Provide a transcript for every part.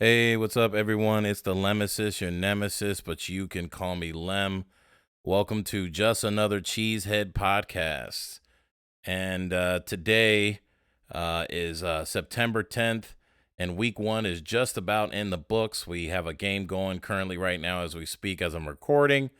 Hey, what's up, everyone? It's the Lemesis, your nemesis, but you can call me Lem. Welcome to Just Another Cheesehead podcast. And today is September 10th, and week one is just about in the books. We have a game going currently right now as we speak, as I'm recording,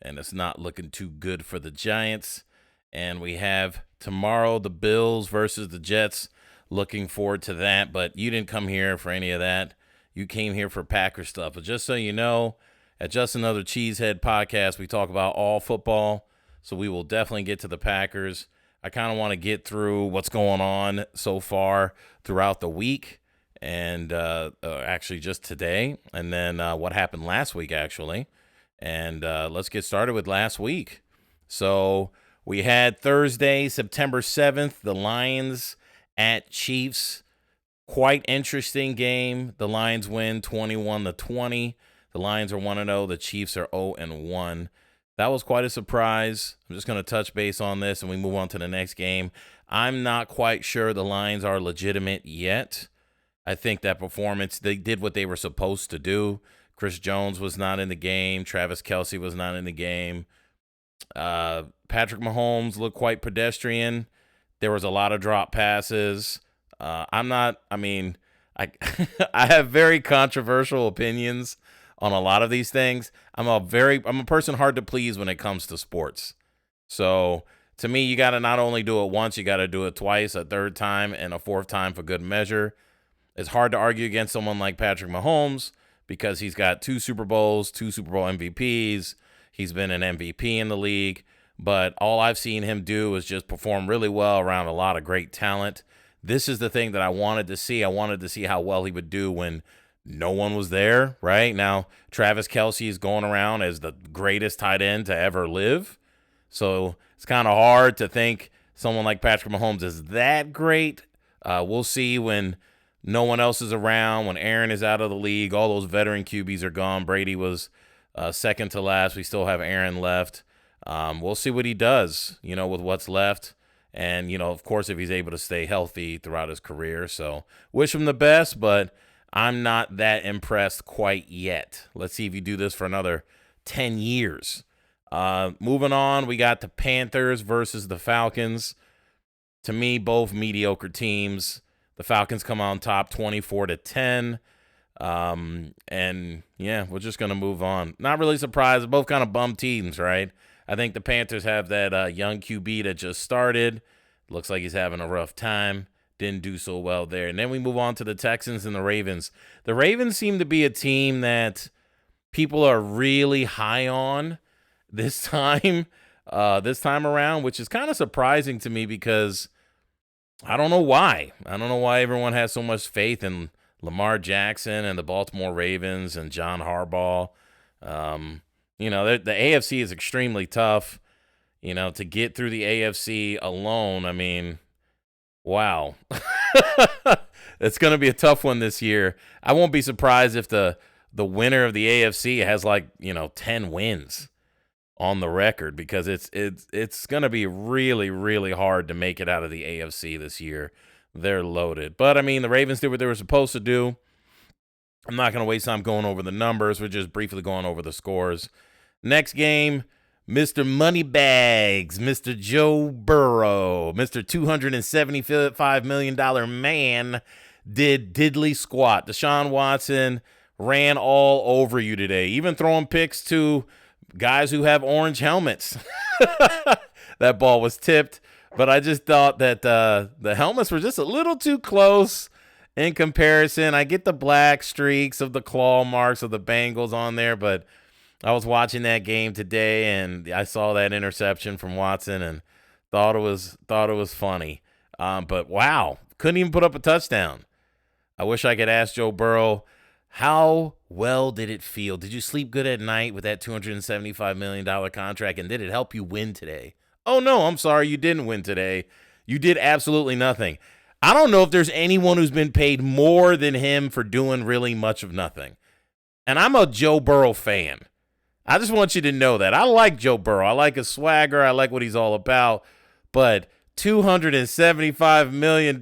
and it's not looking too good for the Giants. And we have tomorrow the Bills versus the Jets. Looking forward to that, but you didn't come here for any of that. You came here for Packer stuff. But just so you know, at Just Another Cheesehead podcast, we talk about all football. So we will definitely get to the Packers. I kind of want to get through what's going on so far throughout the week and actually just today. And then what happened last week, actually. And let's get started with last week. So we had Thursday, September 7th, the Lions at Chiefs. Quite interesting game. The Lions win 21-20. The Lions are 1-0. The Chiefs are 0-1. That was quite a surprise. I'm just going to touch base on this and we move on to the next game. I'm not quite sure the Lions are legitimate yet. I think that performance, they did what they were supposed to do. Chris Jones was not in the game. Travis Kelce was not in the game. Patrick Mahomes looked quite pedestrian. There was a lot of drop passes. I have very controversial opinions on a lot of these things. I'm a person hard to please when it comes to sports. So to me, you got to not only do it once, you got to do it twice, a third time, and a fourth time for good measure. It's hard to argue against someone like Patrick Mahomes because he's got 2 Super Bowls, 2 Super Bowl MVPs. He's been an MVP in the league, but all I've seen him do is just perform really well around a lot of great talent. This is the thing that I wanted to see. I wanted to see how well he would do when no one was there, right? Now, Travis Kelce is going around as the greatest tight end to ever live. So it's kind of hard to think someone like Patrick Mahomes is that great. We'll see when no one else is around, when Aaron is out of the league. All those veteran QBs are gone. Brady was second to last. We still have Aaron left. We'll see what he does, with what's left. And, of course, if he's able to stay healthy throughout his career. So wish him the best, but I'm not that impressed quite yet. Let's see if you do this for another 10 years. Moving on, we got the Panthers versus the Falcons. To me, both mediocre teams. The Falcons come on top 24-10. And, yeah, we're just going to move on. Not really surprised. Both kind of bum teams, right? I think the Panthers have that young QB that just started. Looks like he's having a rough time. Didn't do so well there. And then we move on to the Texans and the Ravens. The Ravens seem to be a team that people are really high on this time around, which is kind of surprising to me because I don't know why. I don't know why everyone has so much faith in Lamar Jackson and the Baltimore Ravens and John Harbaugh. The AFC is extremely tough. To get through the AFC alone, wow. It's going to be a tough one this year. I won't be surprised if the winner of the AFC has 10 wins on the record because it's going to be really, really hard to make it out of the AFC this year. They're loaded. But, the Ravens did what they were supposed to do. I'm not going to waste time going over the numbers. We're just briefly going over the scores. Next game, Mr. Moneybags, Mr. Joe Burrow, Mr. $275 million man did diddly squat. Deshaun Watson ran all over you today, even throwing picks to guys who have orange helmets. That ball was tipped, but I just thought that the helmets were just a little too close in comparison. I get the black streaks of the claw marks of the Bengals on there, but I was watching that game today and I saw that interception from Watson and thought it was funny. But wow, couldn't even put up a touchdown. I wish I could ask Joe Burrow, how well did it feel? Did you sleep good at night with that $275 million contract, and did it help you win today? Oh, no, I'm sorry, you didn't win today. You did absolutely nothing. I don't know if there's anyone who's been paid more than him for doing really much of nothing. And I'm a Joe Burrow fan. I just want you to know that. I like Joe Burrow. I like his swagger. I like what he's all about. But $275 million,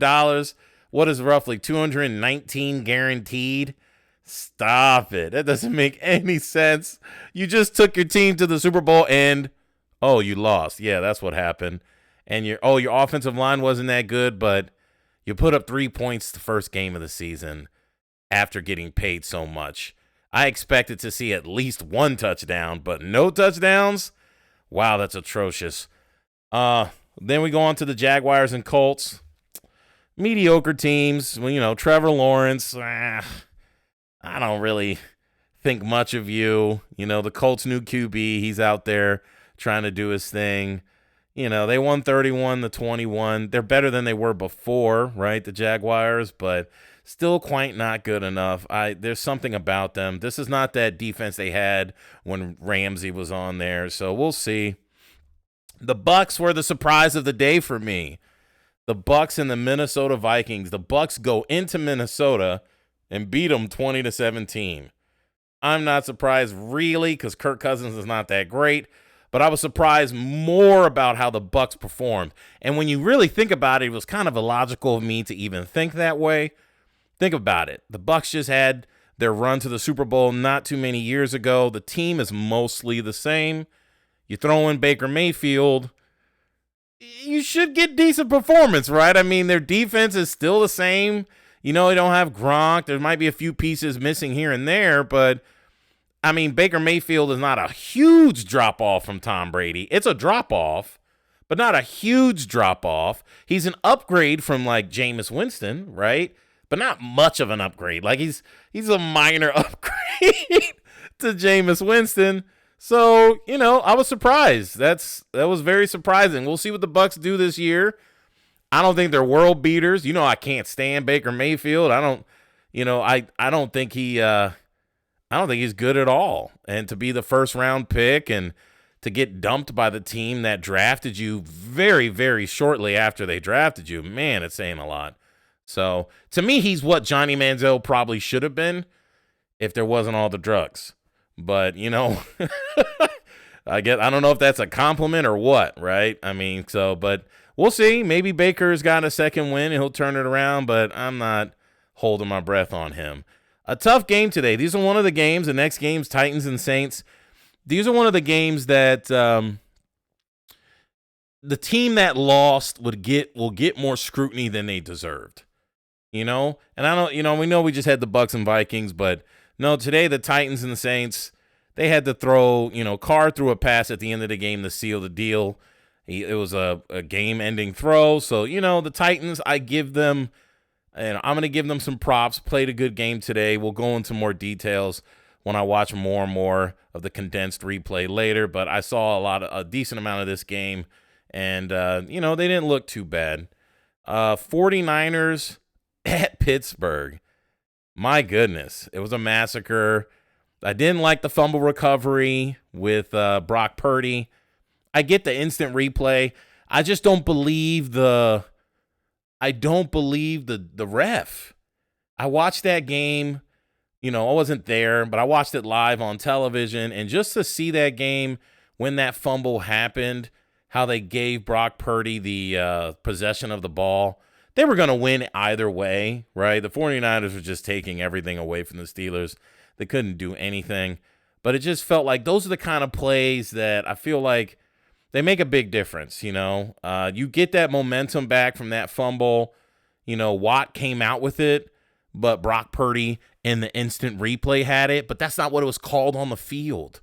what is roughly 219 guaranteed? Stop it. That doesn't make any sense. You just took your team to the Super Bowl and, oh, you lost. Yeah, that's what happened. And your offensive line wasn't that good, but you put up 3 points the first game of the season after getting paid so much. I expected to see at least one touchdown, but no touchdowns? Wow, that's atrocious. Then we go on to the Jaguars and Colts. Mediocre teams. Well, Trevor Lawrence, I don't really think much of you. The Colts' new QB, he's out there trying to do his thing. They won 31-21. They're better than they were before, right, the Jaguars, but still quite not good enough. There's something about them. This is not that defense they had when Ramsey was on there, so we'll see. The Bucs were the surprise of the day for me. The Bucs and the Minnesota Vikings. The Bucs go into Minnesota and beat them 20-17. I'm not surprised really because Kirk Cousins is not that great, but I was surprised more about how the Bucs performed. And when you really think about it, it was kind of illogical of me to even think that way. Think about it. The Bucs just had their run to the Super Bowl not too many years ago. The team is mostly the same. You throw in Baker Mayfield, you should get decent performance, right? I mean, their defense is still the same. They don't have Gronk. There might be a few pieces missing here and there, but, I mean, Baker Mayfield is not a huge drop-off from Tom Brady. It's a drop-off, but not a huge drop-off. He's an upgrade from, like, Jameis Winston, right? But not much of an upgrade. Like, he's a minor upgrade to Jameis Winston. So, I was surprised. That was very surprising. We'll see what the Bucs do this year. I don't think they're world beaters. I can't stand Baker Mayfield. I don't think I don't think he's good at all. And to be the first round pick and to get dumped by the team that drafted you very, very shortly after they drafted you, man, it's saying a lot. So to me, he's what Johnny Manziel probably should have been if there wasn't all the drugs. But, I don't know if that's a compliment or what, right? I mean, but we'll see. Maybe Baker's got a second win and he'll turn it around, but I'm not holding my breath on him. A tough game today. These are one of the games. The next game's Titans and Saints. These are one of the games that the team that lost will get more scrutiny than they deserved. And I don't, we know we just had the Bucs and Vikings, but no, today the Titans and the Saints, they had to throw, Carr threw a pass at the end of the game to seal the deal. It was a game-ending throw. So, the Titans, I give them, and I'm going to give them some props. Played a good game today. We'll go into more details when I watch more and more of the condensed replay later. But I saw a decent amount of this game, and, they didn't look too bad. 49ers at Pittsburgh. My goodness, it was a massacre. I didn't like the fumble recovery with Brock Purdy. I get the instant replay. I just don't believe the ref. I watched that game. I wasn't there, but I watched it live on television. And just to see that game when that fumble happened, how they gave Brock Purdy the possession of the ball, they were going to win either way, right? The 49ers were just taking everything away from the Steelers. They couldn't do anything. But it just felt like those are the kind of plays that I feel like they make a big difference, You get that momentum back from that fumble. Watt came out with it, but Brock Purdy in the instant replay had it. But that's not what it was called on the field.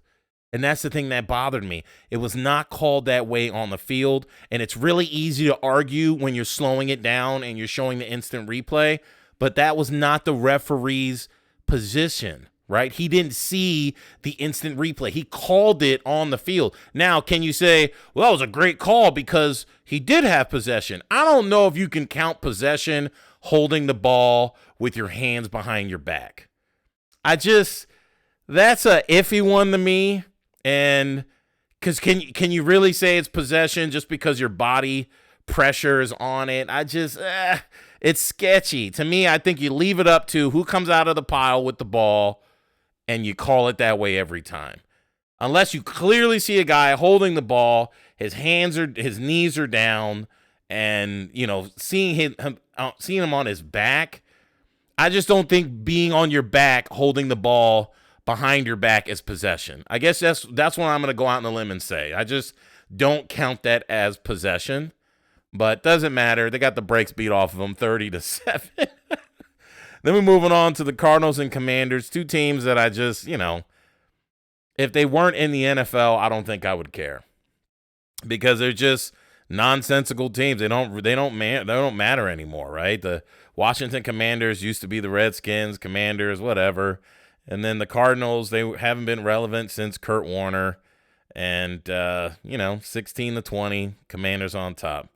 And that's the thing that bothered me. It was not called that way on the field. And it's really easy to argue when you're slowing it down and you're showing the instant replay. But that was not the referee's position, right? He didn't see the instant replay. He called it on the field. Now, can you say, well, that was a great call because he did have possession? I don't know if you can count possession holding the ball with your hands behind your back. That's a iffy one to me. And because can you really say it's possession just because your body pressure is on it? It's sketchy. To me, I think you leave it up to who comes out of the pile with the ball and you call it that way every time. Unless you clearly see a guy holding the ball, his knees are down, and seeing him on his back, I just don't think being on your back, holding the ball behind your back is possession. I guess that's what I'm going to go out on a limb and say. I just don't count that as possession, but doesn't matter. They got the brakes beat off of them 30-7. Then we're moving on to the Cardinals and Commanders, two teams that I just, if they weren't in the NFL, I don't think I would care because they're just nonsensical teams. They don't matter anymore, right? The Washington Commanders used to be the Redskins, Commanders, whatever. And then the Cardinals, they haven't been relevant since Kurt Warner. And 16-20, Commanders on top.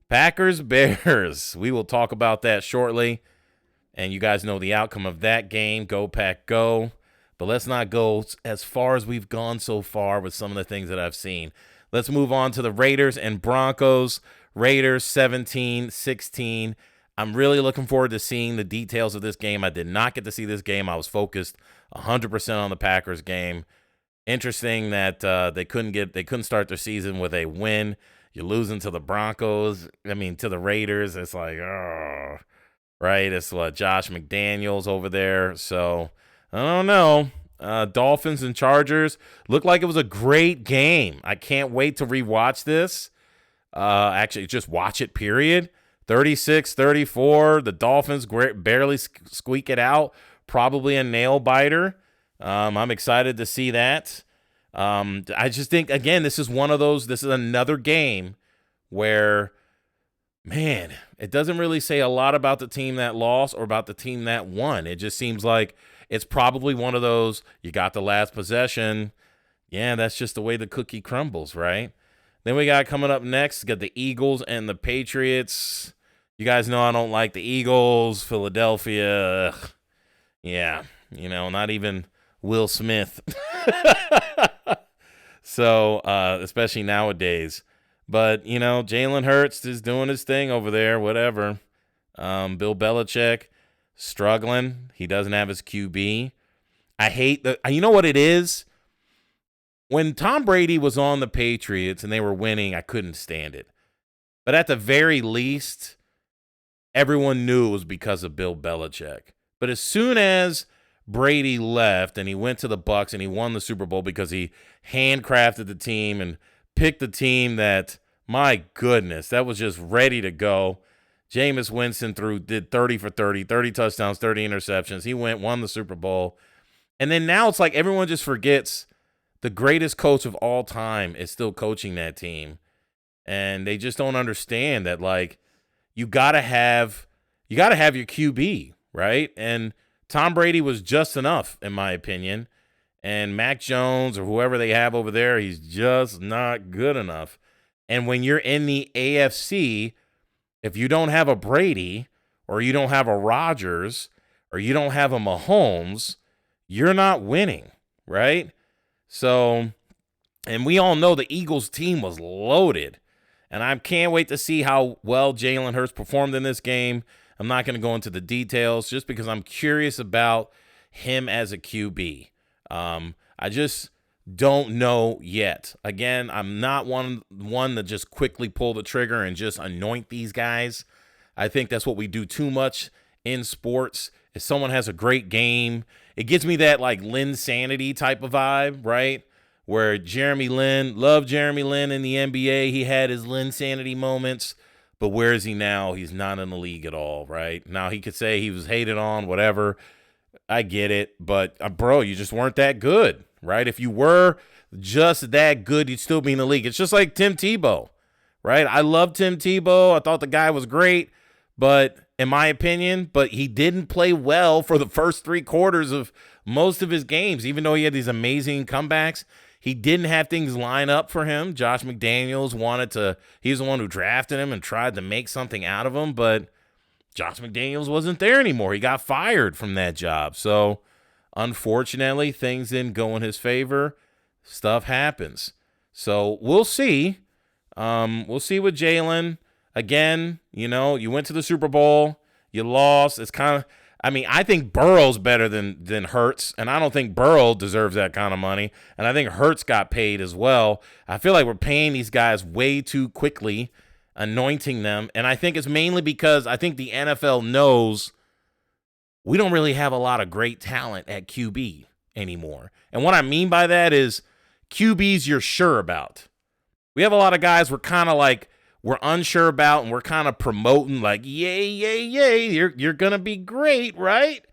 Packers, Bears. We will talk about that shortly. And you guys know the outcome of that game. Go Pack, go. But let's not go as far as we've gone so far with some of the things that I've seen. Let's move on to the Raiders and Broncos. Raiders 17-16. I'm really looking forward to seeing the details of this game. I did not get to see this game. I was focused 100% on the Packers game. Interesting that they couldn't start their season with a win. You're losing to the Broncos. To the Raiders. It's like, oh, right? It's Josh McDaniels over there. So I don't know. Dolphins and Chargers looked like it was a great game. I can't wait to rewatch this. Actually, just watch it, period. 36-34. The Dolphins barely squeak it out. Probably a nail biter. I'm excited to see that. I just think, again, this is another game where, man, it doesn't really say a lot about the team that lost or about the team that won. It just seems like it's probably one of those, you got the last possession. Yeah, that's just the way the cookie crumbles, right? Then we got coming up next, got the Eagles and the Patriots. You guys know I don't like the Eagles, Philadelphia. Ugh. Yeah, not even Will Smith. So, especially nowadays. But, Jalen Hurts is doing his thing over there, whatever. Bill Belichick struggling. He doesn't have his QB. I hate you know what it is? When Tom Brady was on the Patriots and they were winning, I couldn't stand it. But at the very least, everyone knew it was because of Bill Belichick. But as soon as Brady left and he went to the Bucs and he won the Super Bowl because he handcrafted the team and picked the team that, my goodness, that was just ready to go. Jameis Winston did 30 for 30, 30 touchdowns, 30 interceptions. He won the Super Bowl. And then now it's like everyone just forgets the greatest coach of all time is still coaching that team. And they just don't understand that, like, you gotta have your QB, right? And Tom Brady was just enough, in my opinion. And Mac Jones or whoever they have over there, he's just not good enough. And when you're in the AFC, if you don't have a Brady or you don't have a Rodgers or you don't have a Mahomes, you're not winning, right? So, and we all know the Eagles team was loaded. And I can't wait to see how well Jalen Hurts performed in this game. I'm not going to go into the details just because I'm curious about him as a QB. I just don't know yet. Again, I'm not one to just quickly pull the trigger and just anoint these guys. I think that's what we do too much in sports. If someone has a great game, it gives me that like Lynn Sanity type of vibe, right? Where Jeremy Lin, love Jeremy Lin in the NBA. He had his Lynn Sanity moments, but where is he now? He's not in the league at all, right? Now he could say he was hated on, whatever. I get it, but bro, you just weren't that good, right? If you were just that good, you'd still be in the league. It's just like Tim Tebow, right? I love Tim Tebow. I thought the guy was great, but in my opinion, he didn't play well for the first 3 quarters of most of his games, even though he had these amazing comebacks. He didn't have things line up for him. Josh McDaniels he's the one who drafted him and tried to make something out of him, but Josh McDaniels wasn't there anymore. He got fired from that job. So, unfortunately, things didn't go in his favor. Stuff happens. So, we'll see. We'll see with Jalen. Again, you went to the Super Bowl. You lost. It's kind of, I think Burrow's better than Hurts, and I don't think Burrow deserves that kind of money. And I think Hurts got paid as well. I feel like we're paying these guys way too quickly, anointing them. And I think it's mainly because I think the NFL knows we don't really have a lot of great talent at QB anymore. And what I mean by that is QBs you're sure about. We have a lot of guys we're unsure about, and we're kind of promoting like, yay, yay, yay, you're going to be great, right?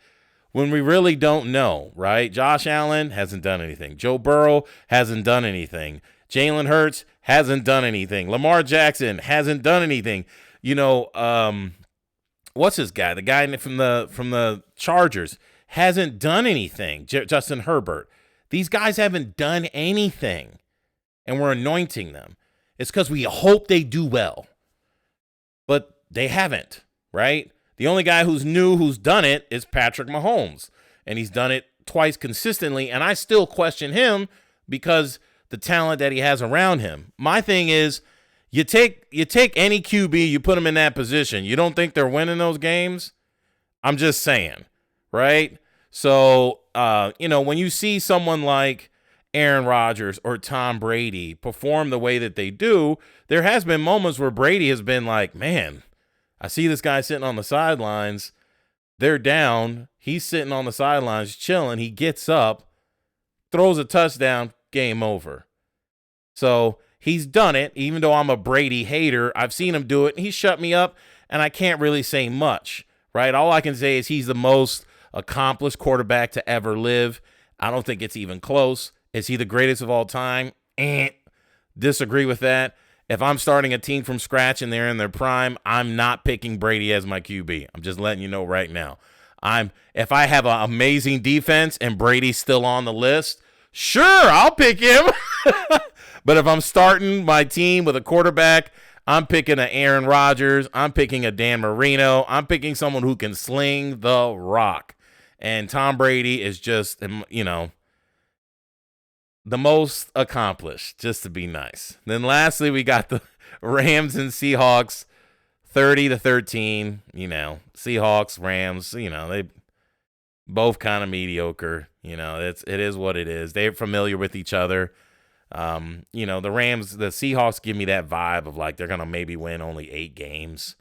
When we really don't know, right? Josh Allen hasn't done anything. Joe Burrow hasn't done anything. Jalen Hurts hasn't done anything. Lamar Jackson hasn't done anything. What's his guy? The guy from the Chargers hasn't done anything. Justin Herbert. These guys haven't done anything, and we're anointing them. It's because we hope they do well, but they haven't, right? The only guy who's done it is Patrick Mahomes, and he's done it twice consistently, and I still question him because the talent that he has around him. My thing is, you take any QB, you put him in that position. You don't think they're winning those games? I'm just saying, right? So, when you see someone like Aaron Rodgers or Tom Brady perform the way that they do, there has been moments where Brady has been like, man, I see this guy sitting on the sidelines. They're down. He's sitting on the sidelines chilling. He gets up, throws a touchdown, game over. So he's done it, even though I'm a Brady hater. I've seen him do it, and he shut me up, and I can't really say much, right? All I can say is he's the most accomplished quarterback to ever live. I don't think it's even close. Is he the greatest of all time? Disagree with that. If I'm starting a team from scratch and they're in their prime, I'm not picking Brady as my QB. I'm just letting you know right now. If I have an amazing defense and Brady's still on the list, sure, I'll pick him. But if I'm starting my team with a quarterback, I'm picking an Aaron Rodgers. I'm picking a Dan Marino. I'm picking someone who can sling the rock. And Tom Brady is just, the most accomplished, just to be nice. Then lastly, we got the Rams and Seahawks, 30-13. Seahawks, Rams, they both kind of mediocre. It is what it is. They're familiar with each other. The Rams, the Seahawks give me that vibe of like they're going to maybe win only 8 games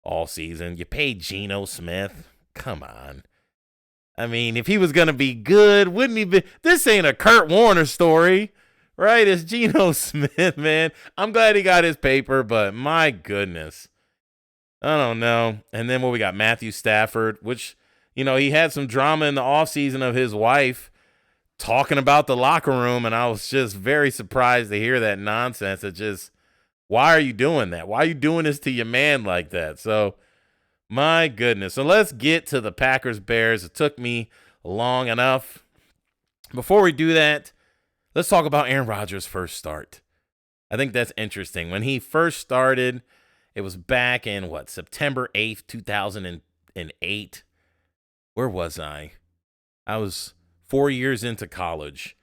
all season. You paid Geno Smith. Come on. I mean, if he was going to be good, wouldn't he be? This ain't a Kurt Warner story, right? It's Geno Smith, man. I'm glad he got his paper, but my goodness. I don't know. And then we got Matthew Stafford, which, he had some drama in the offseason of his wife talking about the locker room, and I was just very surprised to hear that nonsense. Why are you doing that? Why are you doing this to your man like that? So, my goodness. So let's get to the Packers-Bears. It took me long enough. Before we do that, let's talk about Aaron Rodgers' first start. I think that's interesting. When he first started, it was back in, September 8th, 2008. Where was I? I was 4 years into college.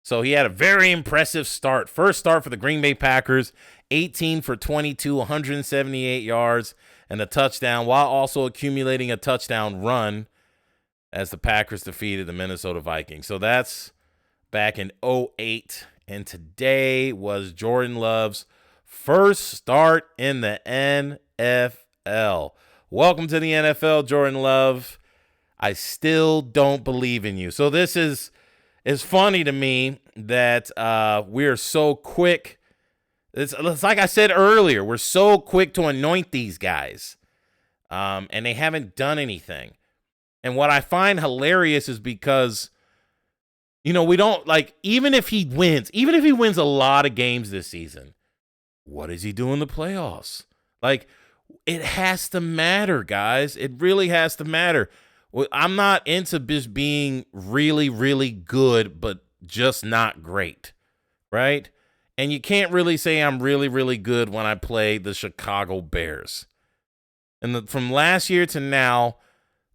So he had a very impressive start. First start for the Green Bay Packers, 18 for 22, 178 yards, and a touchdown, while also accumulating a touchdown run as the Packers defeated the Minnesota Vikings. So that's back in 2008. And today was Jordan Love's first start in the NFL. Welcome to the NFL, Jordan Love. I still don't believe in you. So this is funny to me that we're so quick. It's like I said earlier, we're so quick to anoint these guys, and they haven't done anything. And what I find hilarious is because, we don't, even if he wins a lot of games this season, what does he do in the playoffs? It has to matter, guys. It really has to matter. I'm not into just being really, really good, but just not great, right? And you can't really say I'm really, really good when I play the Chicago Bears. And from last year to now,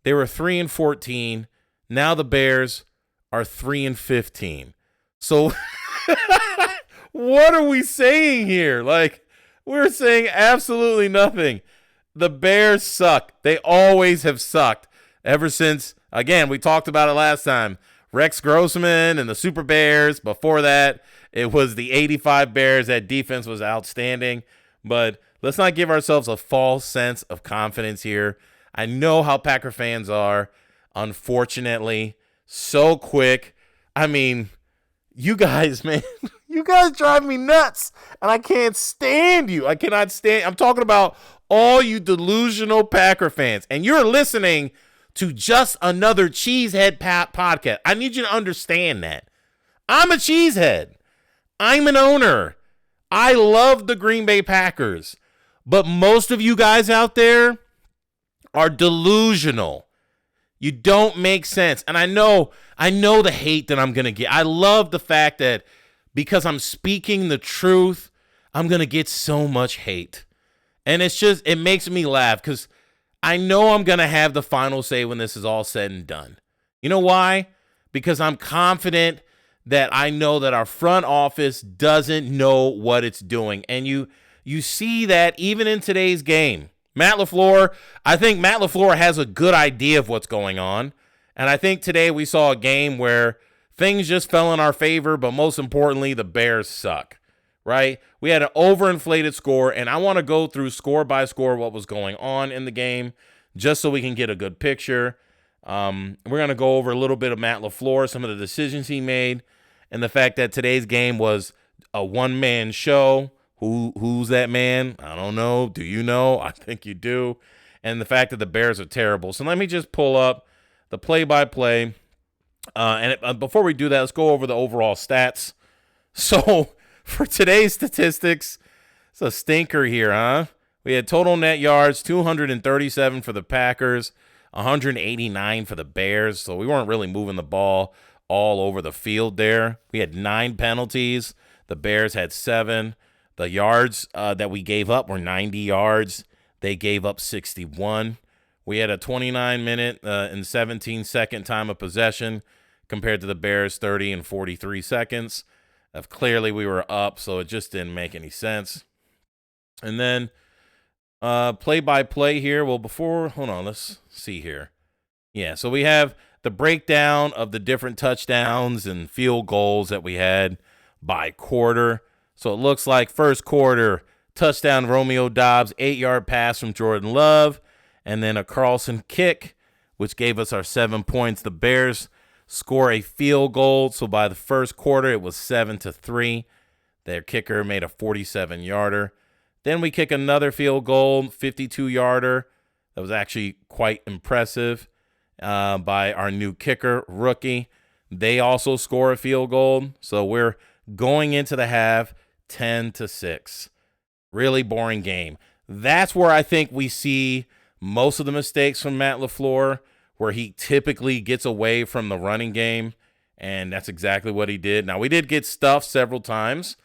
they were 3-14. Now the Bears are 3-15. So what are we saying here? We're saying absolutely nothing. The Bears suck. They always have sucked ever since, again, we talked about it last time, Rex Grossman and the Super Bears. Before that, it was the 85 Bears. That defense was outstanding. But let's not give ourselves a false sense of confidence here. I know how Packer fans are. unfortunately. So quick. I mean, you guys, man, you guys drive me nuts, and I can't stand you. I cannot stand. I'm talking about all you delusional Packer fans, and you're listening to Just Another Cheesehead podcast. I need you to understand that. I'm a cheesehead. I'm an owner. I love the Green Bay Packers. But most of you guys out there are delusional. You don't make sense. And I know the hate that I'm going to get. I love the fact that because I'm speaking the truth, I'm going to get so much hate. And it makes me laugh because I know I'm going to have the final say when this is all said and done. You know why? Because I'm confident that I know that our front office doesn't know what it's doing. And you see that even in today's game. I think Matt LaFleur has a good idea of what's going on. And I think today we saw a game where things just fell in our favor, but most importantly, the Bears suck, right? We had an overinflated score, and I want to go through score by score what was going on in the game just so we can get a good picture. We're going to go over a little bit of Matt LaFleur, some of the decisions he made, and the fact that today's game was a one-man show. Who's that man? I don't know. Do you know? I think you do. And the fact that the Bears are terrible. So let me just pull up the play-by-play. Before we do that, let's go over the overall stats. So for today's statistics, it's a stinker here, huh? We had total net yards, 237 for the Packers, 189 for the Bears. So we weren't really moving the ball all over the field there. We had 9 penalties. The Bears had 7. The yards that we gave up were 90 yards. They gave up 61. We had a 29-minute and 17-second time of possession compared to the Bears' 30 and 43 seconds. Clearly, we were up, so it just didn't make any sense. And then play-by-play here. Well, hold on, let's see here. Yeah, so we have the breakdown of the different touchdowns and field goals that we had by quarter. So it looks like first quarter, touchdown Romeo Doubs, 8-yard pass from Jordan Love, and then a Carlson kick, which gave us our 7 points. The Bears score a field goal. So by the first quarter, it was 7-3. Their kicker made a 47-yarder. Then we kick another field goal, 52-yarder. That was actually quite impressive by our new kicker, rookie. They also score a field goal. So we're going into the half 10-6. Really boring game. That's where I think we see most of the mistakes from Matt LaFleur, where he typically gets away from the running game, and that's exactly what he did. Now, we did get stuffed several times,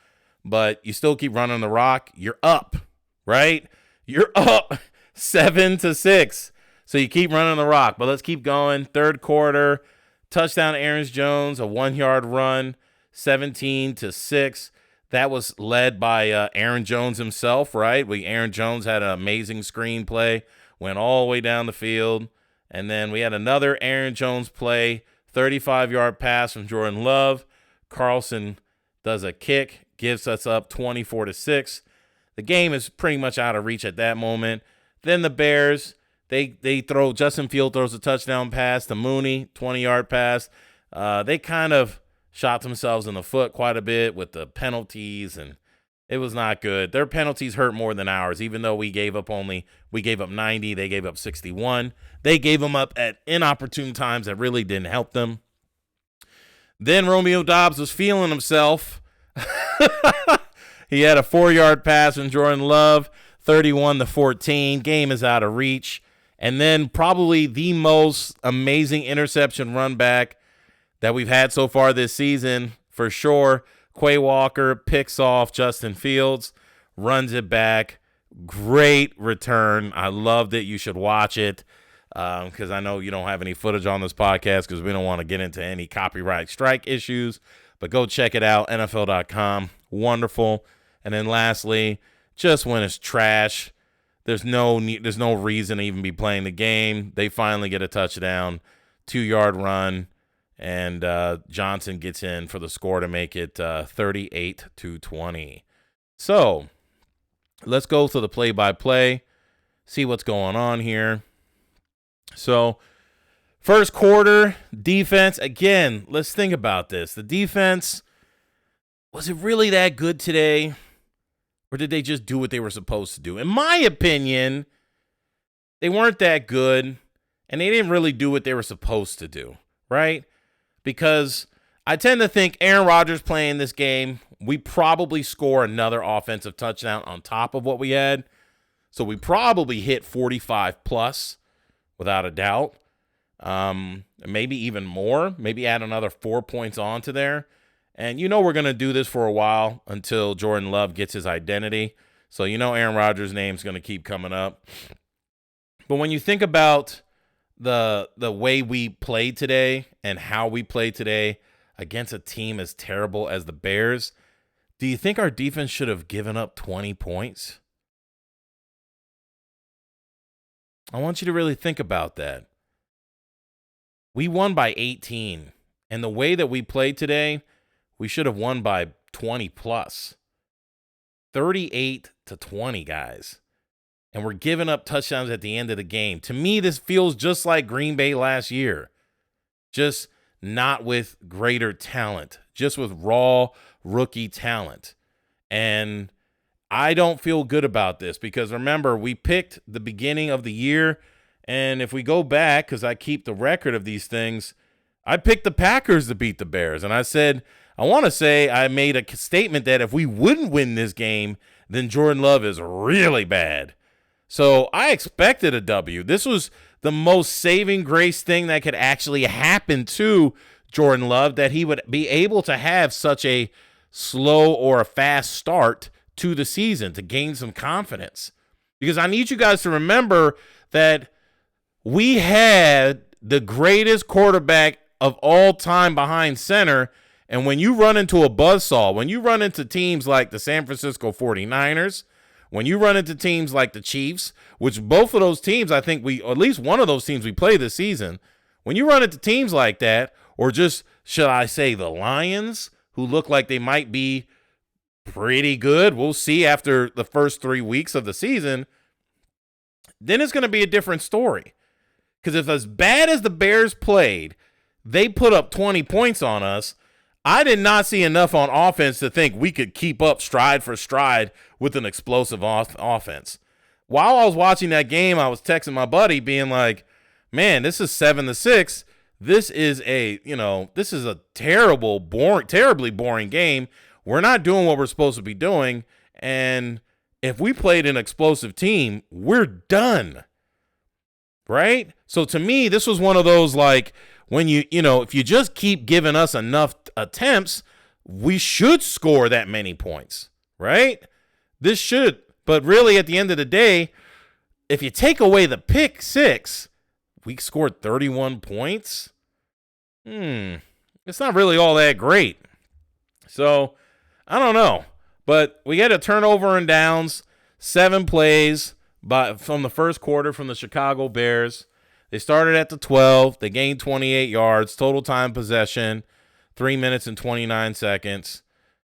but you still keep running the rock. You're up, right? You're up 7-6. So you keep running the rock, but let's keep going. Third quarter, touchdown Aaron Jones, a 1-yard run, 17-6. That was led by Aaron Jones himself, right? Aaron Jones had an amazing screenplay, went all the way down the field. And then we had another Aaron Jones play, 35-yard pass from Jordan Love. Carlson does a kick, gives us up 24-6. The game is pretty much out of reach at that moment. Then the Bears, Justin Field throws a touchdown pass to Mooney, 20-yard pass. They kind of shot themselves in the foot quite a bit with the penalties, and it was not good. Their penalties hurt more than ours, even though we gave up 90, they gave up 61. They gave them up at inopportune times that really didn't help them. Then Romeo Doubs was feeling himself. He had a 4-yard pass from Jordan Love, 31-14. Game is out of reach. And then probably the most amazing interception run back that we've had so far this season, for sure. Quay Walker picks off Justin Fields, runs it back. Great return. I loved it. You should watch it because I know you don't have any footage on this podcast because we don't want to get into any copyright strike issues. But go check it out, NFL.com. Wonderful. And then lastly, just when it's trash, there's no reason to even be playing the game. They finally get a touchdown, 2-yard run. And Johnson gets in for the score to make it 38-20. So let's go to the play-by-play, see what's going on here. So First quarter, defense. Again, let's think about this. The defense, was it really that good today? Or did they just do what they were supposed to do? In my opinion, they weren't that good, and they didn't really do what they were supposed to do, right? Because I tend to think Aaron Rodgers playing this game, we probably score another offensive touchdown on top of what we had. So we probably hit 45 plus, without a doubt. Maybe even more. Maybe add another 4 points onto there. And we're going to do this for a while until Jordan Love gets his identity. So Aaron Rodgers' name's going to keep coming up. But when you think about the way we played today and how we played today against a team as terrible as the Bears, do you think our defense should have given up 20 points? I want you to really think about that. We won by 18. And the way that we played today, we should have won by 20 plus. 38-20, guys. And we're giving up touchdowns at the end of the game. To me, this feels just like Green Bay last year. Just not with greater talent. Just with raw rookie talent. And I don't feel good about this because, remember, we picked the beginning of the year. And if we go back, because I keep the record of these things, I picked the Packers to beat the Bears. And I said, I want to say I made a statement that if we wouldn't win this game, then Jordan Love is really bad. So I expected a W. This was the most saving grace thing that could actually happen to Jordan Love, that he would be able to have such a slow or a fast start to the season to gain some confidence. Because I need you guys to remember that we had the greatest quarterback of all time behind center. And when you run into a buzzsaw, when you run into teams like the San Francisco 49ers, when you run into teams like the Chiefs, which both of those teams, I think at least one of those teams we play this season, when you run into teams like that, or just, should I say, the Lions, who look like they might be pretty good, we'll see after the first 3 weeks of the season, then it's going to be a different story. Because if as bad as the Bears played, they put up 20 points on us, I did not see enough on offense to think we could keep up stride for stride with an explosive offense. While I was watching that game, I was texting my buddy being like, man, this is 7-6. This is a terribly boring game. We're not doing what we're supposed to be doing. And if we played an explosive team, we're done. Right? So to me, this was one of those, like, when if you just keep giving us enough attempts, we should score that many points, right? This should. But really, at the end of the day, if you take away the pick six, we scored 31 points. It's not really all that great. So, I don't know. But we had a turnover and downs, 7 plays from the first quarter from the Chicago Bears. They started at the 12. They gained 28 yards. Total time possession, 3 minutes and 29 seconds.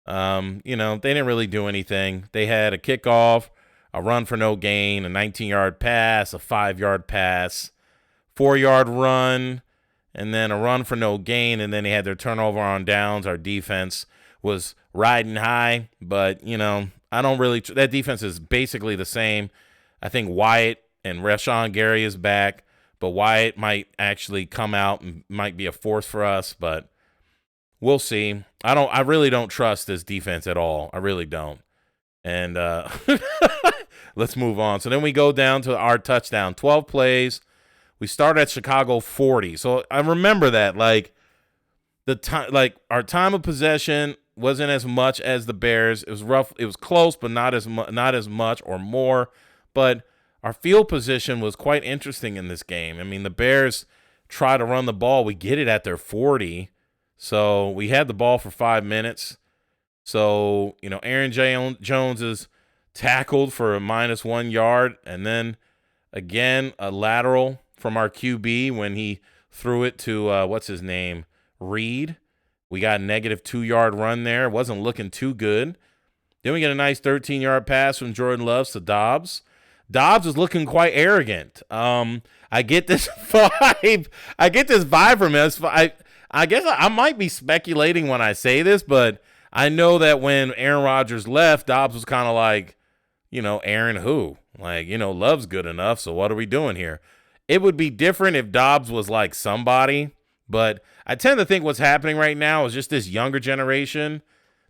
They didn't really do anything. They had a kickoff, a run for no gain, a 19-yard pass, a 5-yard pass, 4-yard run, and then a run for no gain, and then they had their turnover on downs. Our defense was riding high, but, that defense is basically the same. I think Wyatt and Rashawn Gary is back. But Wyatt might actually come out and might be a force for us, but we'll see. I really don't trust this defense at all. I really don't. And let's move on. So then we go down to our touchdown. 12 plays. We start at Chicago 40. So I remember that, our time of possession wasn't as much as the Bears. It was rough. It was close, but not as much or more. But our field position was quite interesting in this game. I mean, the Bears try to run the ball. We get it at their 40. So we had the ball for 5 minutes. So, Aaron Jones is tackled for a -1 yard. And then, again, a lateral from our QB when he threw it to, Reed. We got a -2-yard run there. It wasn't looking too good. Then we get a nice 13-yard pass from Jordan Love to Dobbs. Dobbs is looking quite arrogant. I I get this vibe. I get this vibe from this. I guess I might be speculating when I say this, but I know that when Aaron Rodgers left, Dobbs was kind of like, Aaron who? Like, Love's good enough, so what are we doing here? It would be different if Dobbs was like somebody, but I tend to think what's happening right now is just this younger generation.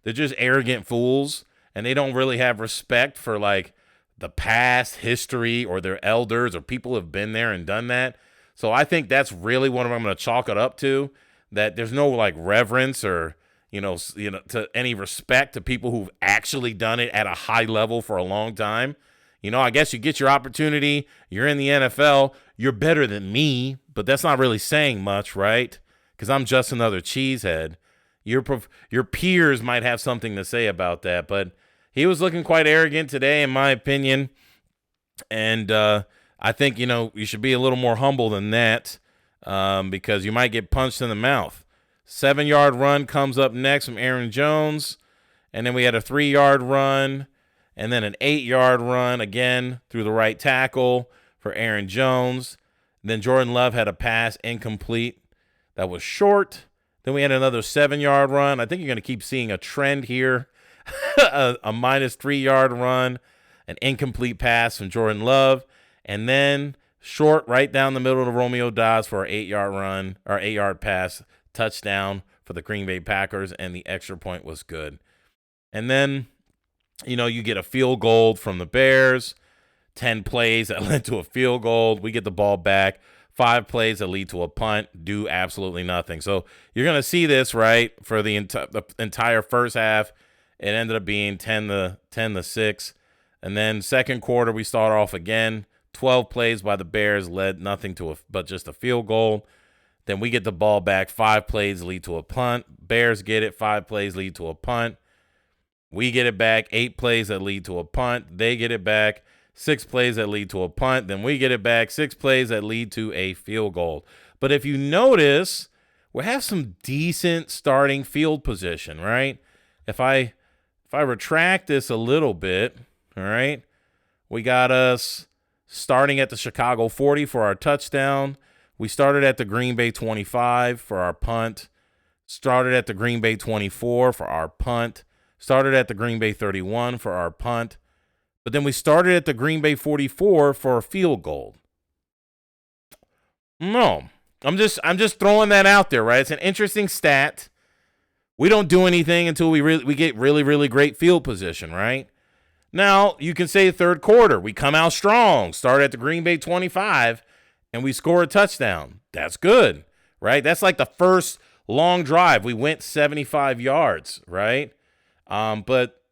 They're just arrogant fools, and they don't really have respect for like the past history or their elders or people who have been there and done that. So I think that's really what I'm going to chalk it up to, that there's no like reverence or, to any respect to people who've actually done it at a high level for a long time. I guess you get your opportunity. You're in the NFL. You're better than me, but that's not really saying much, right? Because I'm just another cheesehead. Your peers might have something to say about that, but he was looking quite arrogant today, in my opinion. And I think, you should be a little more humble than that because you might get punched in the mouth. 7-yard run comes up next from Aaron Jones. And then we had a 3-yard run. And then an 8-yard run again through the right tackle for Aaron Jones. Then Jordan Love had a pass incomplete that was short. Then we had another 7-yard run. I think you're going to keep seeing a trend here. a minus 3-yard run, an incomplete pass from Jordan Love, and then short right down the middle of Romeo Doubs for our 8-yard run, or 8-yard pass, touchdown for the Green Bay Packers, and the extra point was good. And then, you get a field goal from the Bears, 10 plays that led to a field goal. We get the ball back. 5 plays that lead to a punt, do absolutely nothing. So you're going to see this, right, for the entire first half. It ended up being 10-6. And then second quarter, we start off again. 12 plays by the Bears led nothing to but just a field goal. Then we get the ball back. 5 plays lead to a punt. Bears get it. 5 plays lead to a punt. We get it back. 8 plays that lead to a punt. They get it back. 6 plays that lead to a punt. Then we get it back. 6 plays that lead to a field goal. But if you notice, we have some decent starting field position, right? If I retract this a little bit, all right, we got us starting at the Chicago 40 for our touchdown. We started at the Green Bay 25 for our punt. Started at the Green Bay 24 for our punt. Started at the Green Bay 31 for our punt. But then we started at the Green Bay 44 for a field goal. No, I'm just throwing that out there, right? It's an interesting stat. We don't do anything until we get really, really great field position, right? Now, you can say third quarter. We come out strong, start at the Green Bay 25, and we score a touchdown. That's good, right? That's like the first long drive. We went 75 yards, right? But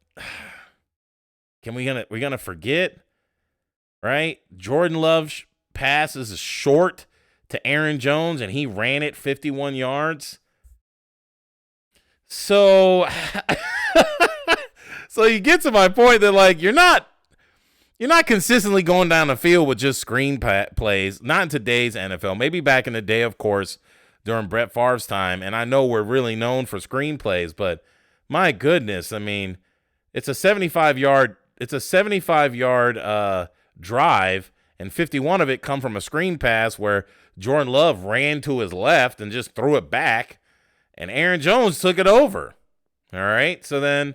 we're gonna forget, right? Jordan Love's pass is short to Aaron Jones, and he ran it 51 yards. So, so you get to my point that like you're not consistently going down the field with just screen plays. Not in today's NFL. Maybe back in the day, of course, during Brett Favre's time. And I know we're really known for screen plays, but my goodness, I mean, it's a 75-yard drive, and 51 of it come from a screen pass where Jordan Love ran to his left and just threw it back. And Aaron Jones took it over. All right. So then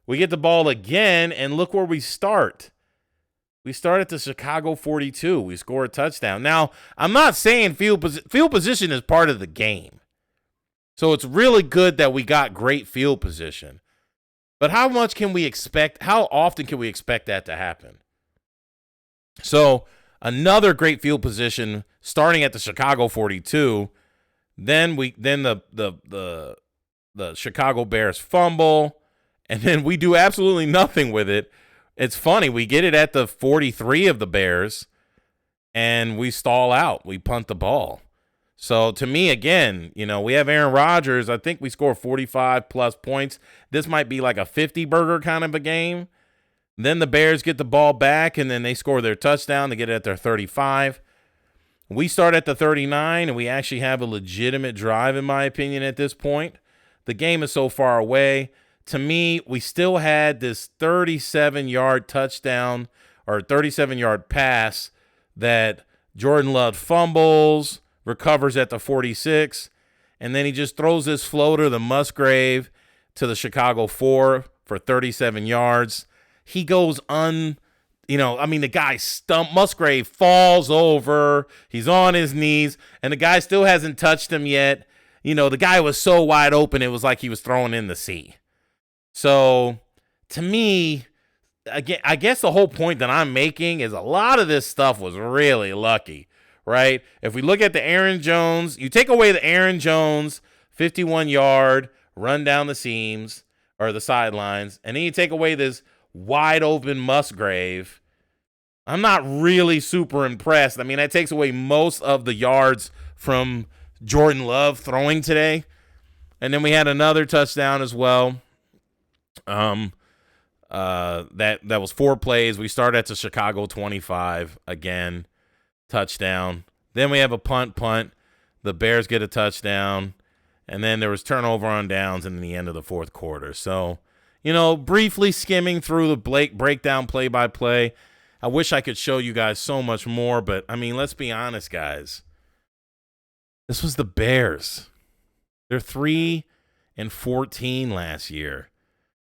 we get the ball again, and look where we start. We start at the Chicago 42. We score a touchdown. Now, I'm not saying field position is part of the game. So it's really good that we got great field position. But how much can we expect? How often can we expect that to happen? So another great field position starting at the Chicago 42. Then the Chicago Bears fumble, and then we do absolutely nothing with it. It's funny. We get it at the 43 of the Bears, and we stall out. We punt the ball. So to me, again, we have Aaron Rodgers. I think we score 45 plus points. This might be like a 50-burger kind of a game. Then the Bears get the ball back, and then they score their touchdown. They get it at their 35. We start at the 39, and we actually have a legitimate drive, in my opinion, at this point. The game is so far away. To me, we still had this 37-yard touchdown or 37-yard pass that Jordan Love fumbles, recovers at the 46, and then he just throws this floater, the Musgrave, to the Chicago 4 for 37 yards. He goes the guy Musgrave falls over. He's on his knees, and the guy still hasn't touched him yet. The guy was so wide open, it was like he was thrown in the sea. So, to me, again, I guess the whole point that I'm making is a lot of this stuff was really lucky, right? If we look at the Aaron Jones, you take away the Aaron Jones 51-yard run down the seams or the sidelines, and then you take away this wide open Musgrave, I'm not really super impressed. I mean, that takes away most of the yards from Jordan Love throwing today. And then we had another touchdown as well. That was 4 plays. We started at the Chicago 25 again, touchdown. Then we have a punt. The Bears get a touchdown, and then there was turnover on downs in the end of the fourth quarter. So, briefly skimming through the breakdown play by play. I wish I could show you guys so much more, but I mean, let's be honest, guys. This was the Bears. They're 3-14 last year,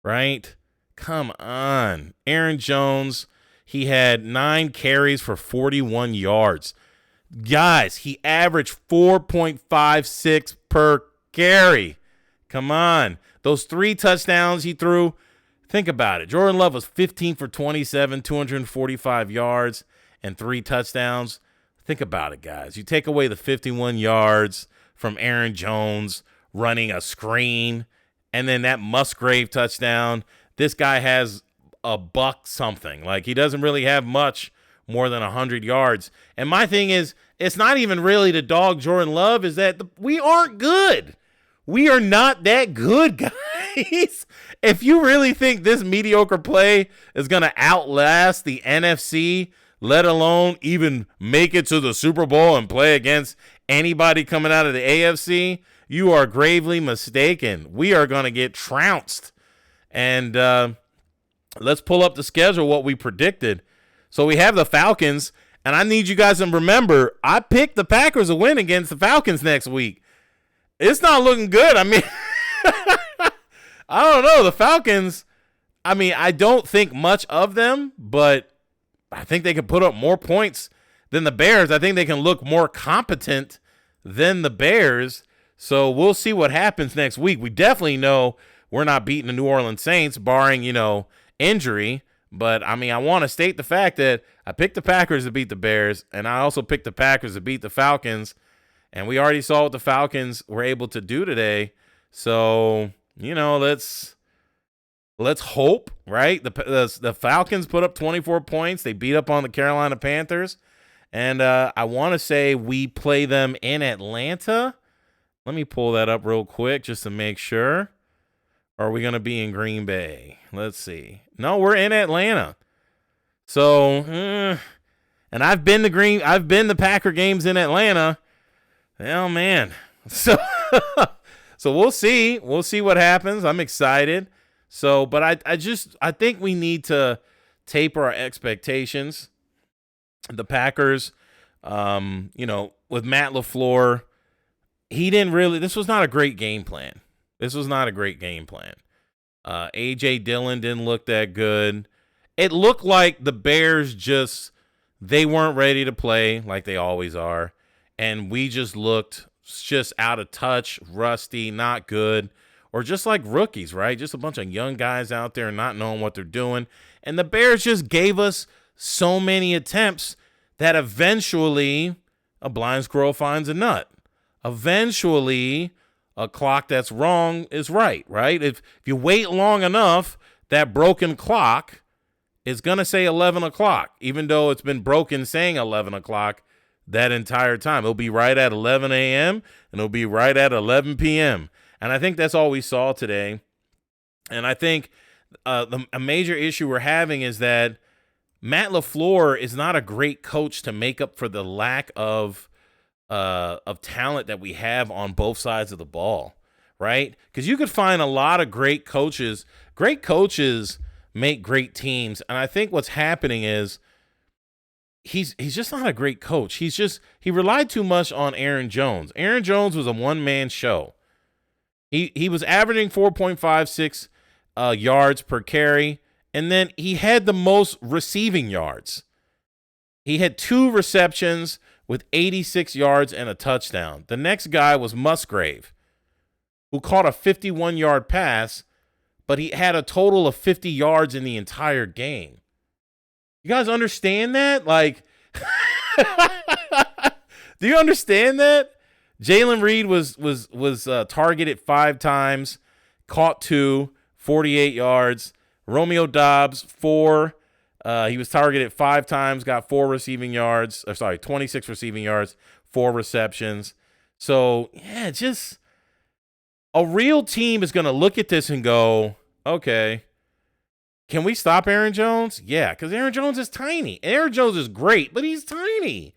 right? Come on. Aaron Jones, he had 9 carries for 41 yards. Guys, he averaged 4.56 per carry. Come on. Those 3 touchdowns he threw, think about it. Jordan Love was 15 for 27, 245 yards, and 3 touchdowns. Think about it, guys. You take away the 51 yards from Aaron Jones running a screen, and then that Musgrave touchdown. This guy has a buck something. Like, he doesn't really have much more than 100 yards. And my thing is, it's not even really the dog Jordan Love, is that we aren't good. We are not that good, guys. If you really think this mediocre play is going to outlast the NFC, let alone even make it to the Super Bowl and play against anybody coming out of the AFC, you are gravely mistaken. We are going to get trounced. And let's pull up the schedule, what we predicted. So we have the Falcons, and I need you guys to remember, I picked the Packers to win against the Falcons next week. It's not looking good. I mean, I don't know. The Falcons, I mean, I don't think much of them, but I think they can put up more points than the Bears. I think they can look more competent than the Bears. So we'll see what happens next week. We definitely know we're not beating the New Orleans Saints, barring, injury. But, I mean, I want to state the fact that I picked the Packers to beat the Bears, and I also picked the Packers to beat the Falcons. And we already saw what the Falcons were able to do today. So, let's hope, right? The Falcons put up 24 points. They beat up on the Carolina Panthers. And I want to say we play them in Atlanta. Let me pull that up real quick just to make sure. Or are we going to be in Green Bay? Let's see. No, we're in Atlanta. So, and I've been to Packer games in Atlanta. Oh, man. So we'll see. We'll see what happens. I'm excited. So, but I think we need to taper our expectations. The Packers, with Matt LaFleur, this was not a great game plan. A.J. Dillon didn't look that good. It looked like the Bears they weren't ready to play like they always are. And we just looked just out of touch, rusty, not good, or just like rookies, right? Just a bunch of young guys out there not knowing what they're doing. And the Bears just gave us so many attempts that eventually a blind squirrel finds a nut. Eventually, a clock that's wrong is right? If you wait long enough, that broken clock is going to say 11 o'clock, even though it's been broken saying 11 o'clock that entire time. It'll be right at 11 a.m. and it'll be right at 11 p.m. And I think that's all we saw today. And I think a major issue we're having is that Matt LaFleur is not a great coach to make up for the lack of talent that we have on both sides of the ball, right? Because you could find a lot of great coaches. Great coaches make great teams. And I think what's happening is he's just not a great coach. He relied too much on Aaron Jones. Aaron Jones was a one-man show. He was averaging 4.56 yards per carry, and then he had the most receiving yards. He had 2 receptions with 86 yards and a touchdown. The next guy was Musgrave, who caught a 51-yard pass, but he had a total of 50 yards in the entire game. You guys understand that? Like, do you understand that? Jalen Reed was targeted 5 times, caught 2, 48 yards. Romeo Doubs, 4. He was targeted 5 times, got 4 receiving yards. 26 receiving yards, 4 receptions. So, yeah, just a real team is going to look at this and go, okay, can we stop Aaron Jones? Yeah, because Aaron Jones is tiny. Aaron Jones is great, but he's tiny.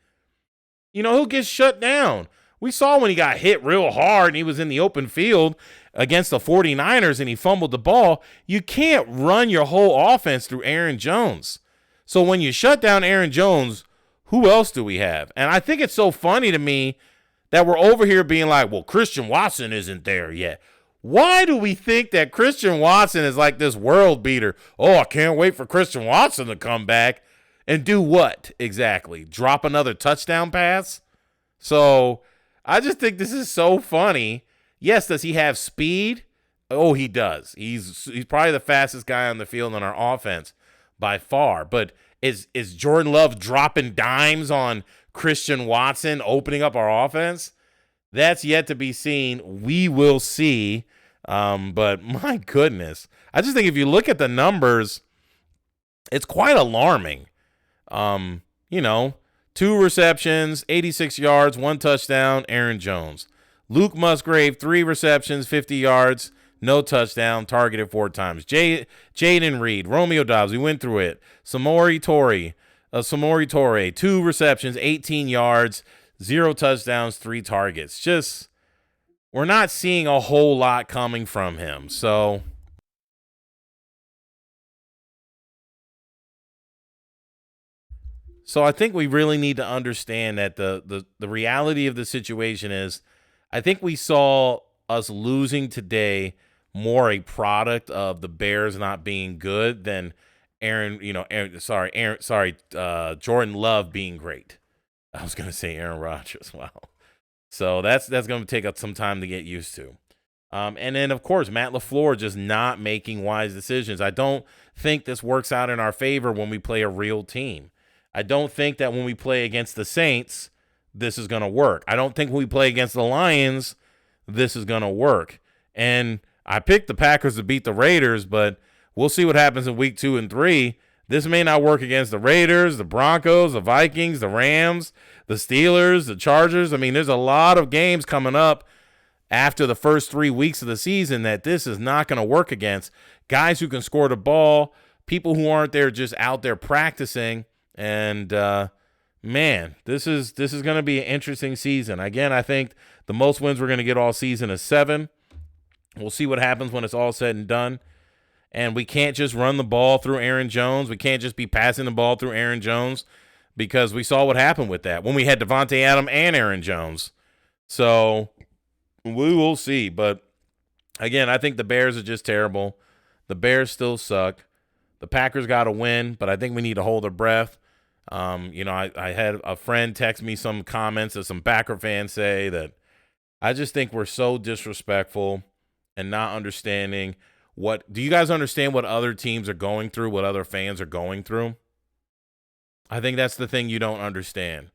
You know, he'll get shut down. We saw when he got hit real hard and he was in the open field against the 49ers and he fumbled the ball. You can't run your whole offense through Aaron Jones. So when you shut down Aaron Jones, who else do we have? And I think it's so funny to me that we're over here being like, well, Christian Watson isn't there yet. Why do we think that Christian Watson is like this world beater? Oh, I can't wait for Christian Watson to come back and do what exactly? Drop another touchdown pass? So I just think this is so funny. Yes, does he have speed? Oh, he does. He's probably the fastest guy on the field on our offense by far. But is Jordan Love dropping dimes on Christian Watson, opening up our offense? That's yet to be seen. We will see. But my goodness, I just think if you look at the numbers, it's quite alarming. 2 receptions, 86 yards, 1 touchdown, Aaron Jones. Luke Musgrave, 3 receptions, 50 yards, no touchdown, targeted 4 times. Jaden Reed, Romeo Doubs, we went through it. Samori Torre, 2 receptions, 18 yards, 0 touchdowns, 3 targets. Just, we're not seeing a whole lot coming from him. So I think we really need to understand that the reality of the situation is, I think we saw us losing today more a product of the Bears not being good than Jordan Love being great. I was going to say Aaron Rodgers. Wow. So that's going to take us some time to get used to. And then, of course, Matt LaFleur just not making wise decisions. I don't think this works out in our favor when we play a real team. I don't think that when we play against the Saints, this is going to work. I don't think when we play against the Lions, this is going to work. And I picked the Packers to beat the Raiders, but we'll see what happens in week 2 and 3. This may not work against the Raiders, the Broncos, the Vikings, the Rams, the Steelers, the Chargers. I mean, there's a lot of games coming up after the first 3 weeks of the season that this is not going to work against. Guys who can score the ball, people who aren't there just out there practicing. And, man, this is going to be an interesting season. Again, I think the most wins we're going to get all season is 7. We'll see what happens when it's all said and done. And we can't just run the ball through Aaron Jones. We can't just be passing the ball through Aaron Jones, because we saw what happened with that when we had Devontae Adams and Aaron Jones. So we will see. But, again, I think the Bears are just terrible. The Bears still suck. The Packers got to win, but I think we need to hold our breath. I had a friend text me some comments that some Packer fans say that I just think we're so disrespectful and not understanding do you guys understand what other teams are going through, what other fans are going through? I think that's the thing you don't understand.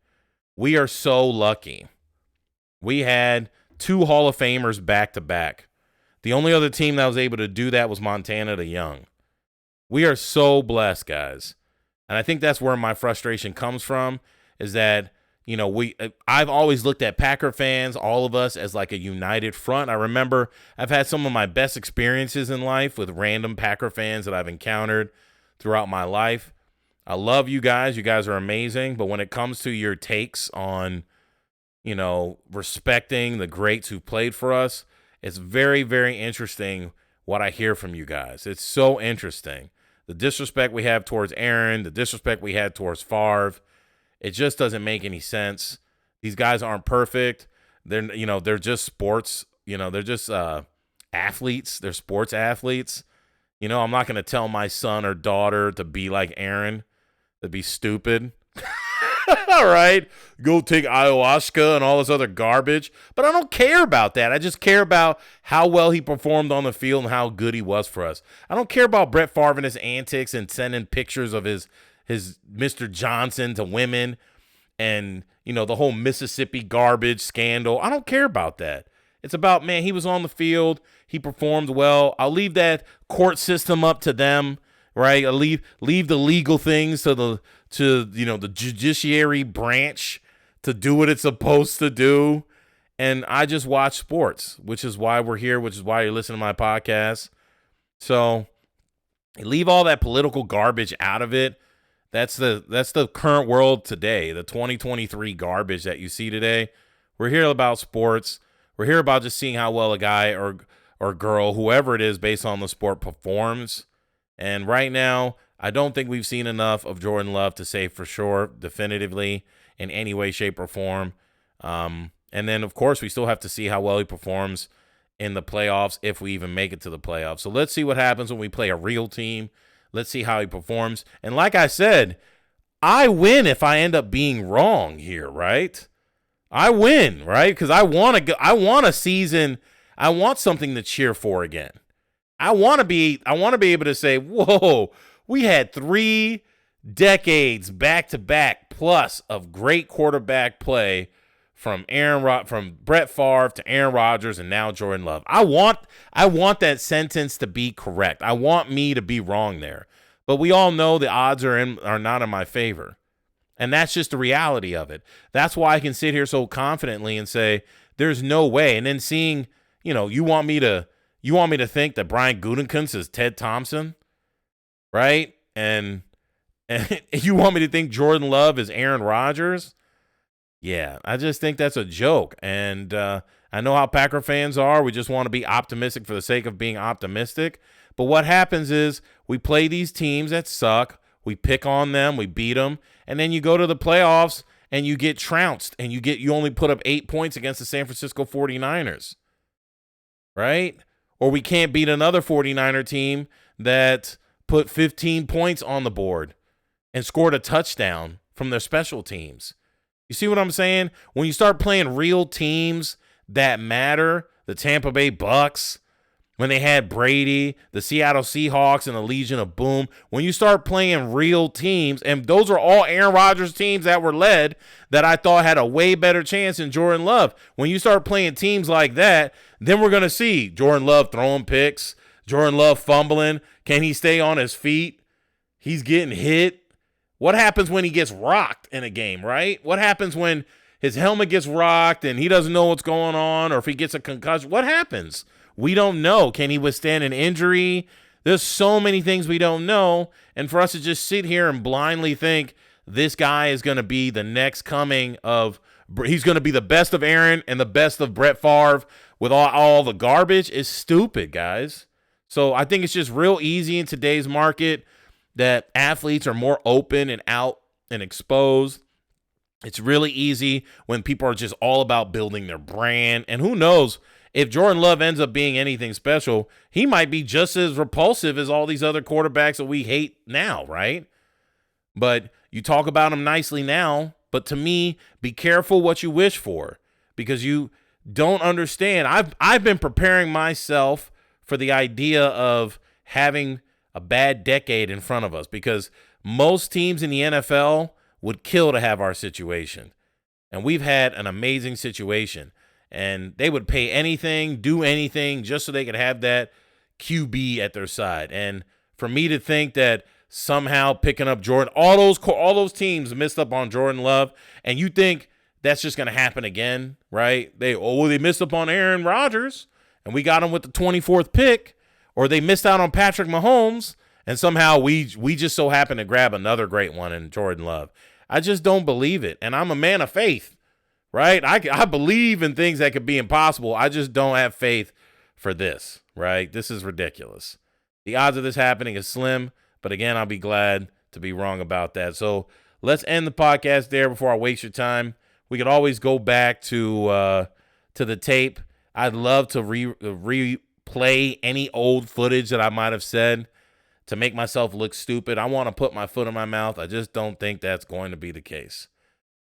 We are so lucky. We had 2 Hall of Famers back to back. The only other team that was able to do that was Montana the Young. We are so blessed, guys. And I think that's where my frustration comes from, is that, I've always looked at Packer fans, all of us, as like a united front. I remember I've had some of my best experiences in life with random Packer fans that I've encountered throughout my life. I love you guys. You guys are amazing. But when it comes to your takes on, respecting the greats who played for us, it's very, very interesting what I hear from you guys. It's so interesting. The disrespect we have towards Aaron, the disrespect we had towards Favre, It just doesn't make any sense. These guys aren't perfect. They're just sports. They're just athletes. They're sports athletes. I'm not going to tell my son or daughter to be like Aaron. That'd be stupid. All right, go take ayahuasca and all this other garbage. But I don't care about that. I just care about how well he performed on the field and how good he was for us. I don't care about Brett Favre and his antics and sending pictures of his Mr. Johnson to women and, the whole Mississippi garbage scandal. I don't care about that. It's about, man, he was on the field. He performed well. I'll leave that court system up to them, right? I'll leave the legal things to the judiciary branch to do what it's supposed to do. And I just watch sports, which is why we're here, which is why you're listening to my podcast. So leave all that political garbage out of it. That's the current world today, the 2023 garbage that you see today. We're here about sports. We're here about just seeing how well a guy or girl, whoever it is, based on the sport performs. And right now, I don't think we've seen enough of Jordan Love to say for sure, definitively, in any way, shape, or form. And then, of course, we still have to see how well he performs in the playoffs, if we even make it to the playoffs. So let's see what happens when we play a real team. Let's see how he performs. And like I said, I win if I end up being wrong here, right? I win, right? Because I want a season. I want something to cheer for again. I want to be able to say, whoa, we had 3 decades back-to-back plus of great quarterback play from Brett Favre to Aaron Rodgers and now Jordan Love. I want that sentence to be correct. I want me to be wrong there. But we all know the odds are not in my favor. And that's just the reality of it. That's why I can sit here so confidently and say there's no way. And then seeing, you want me to think that Brian Gutekunst is Ted Thompson, right? And you want me to think Jordan Love is Aaron Rodgers? Yeah, I just think that's a joke. And I know how Packer fans are. We just want to be optimistic for the sake of being optimistic. But what happens is we play these teams that suck. We pick on them. We beat them. And then you go to the playoffs and you get trounced. And you only put up 8 points against the San Francisco 49ers. Right? Or we can't beat another 49er team that put 15 points on the board and scored a touchdown from their special teams. You see what I'm saying? When you start playing real teams that matter, the Tampa Bay Bucks, when they had Brady, the Seattle Seahawks, and the Legion of Boom, when you start playing real teams, and those are all Aaron Rodgers teams that were led that I thought had a way better chance than Jordan Love. When you start playing teams like that, then we're going to see Jordan Love throwing picks, Jordan Love fumbling. Can he stay on his feet? He's getting hit. What happens when he gets rocked in a game, right? What happens when his helmet gets rocked and he doesn't know what's going on, or if he gets a concussion? What happens? We don't know. Can he withstand an injury? There's so many things we don't know. And for us to just sit here and blindly think this guy is going to be the next coming of – he's going to be the best of Aaron and the best of Brett Favre with all the garbage is stupid, guys. So I think it's just real easy in today's market that athletes are more open and out and exposed. It's really easy when people are just all about building their brand. And who knows, if Jordan Love ends up being anything special, he might be just as repulsive as all these other quarterbacks that we hate now, right? But you talk about him nicely now, but to me, be careful what you wish for, because you don't understand. I've been preparing myself for the idea of having a bad decade in front of us, because most teams in the NFL would kill to have our situation. And we've had an amazing situation. And they would pay anything, do anything, just so they could have that QB at their side. And for me to think that somehow picking up Jordan, all those teams missed up on Jordan Love, and you think that's just going to happen again, right? They missed up on Aaron Rodgers, and we got him with the 24th pick, or they missed out on Patrick Mahomes, and somehow we just so happen to grab another great one in Jordan Love. I just don't believe it, and I'm a man of faith. Right? I believe in things that could be impossible. I just don't have faith for this, right? This is ridiculous. The odds of this happening is slim, but again, I'll be glad to be wrong about that. So let's end the podcast there before I waste your time. We could always go back to the tape. I'd love to replay any old footage that I might have said to make myself look stupid. I want to put my foot in my mouth. I just don't think that's going to be the case.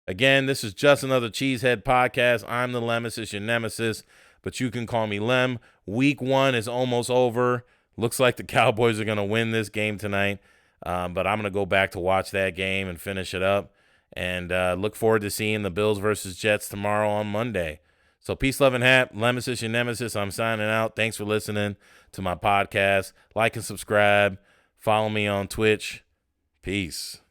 Again, this is Just Another Cheesehead podcast. I'm the Lemesis, your nemesis, but you can call me Lem. Week 1 is almost over. Looks like the Cowboys are going to win this game tonight, but I'm going to go back to watch that game and finish it up, and look forward to seeing the Bills versus Jets tomorrow on Monday. So peace, love, and hap. Lemesis, your nemesis. I'm signing out. Thanks for listening to my podcast. Like and subscribe. Follow me on Twitch. Peace.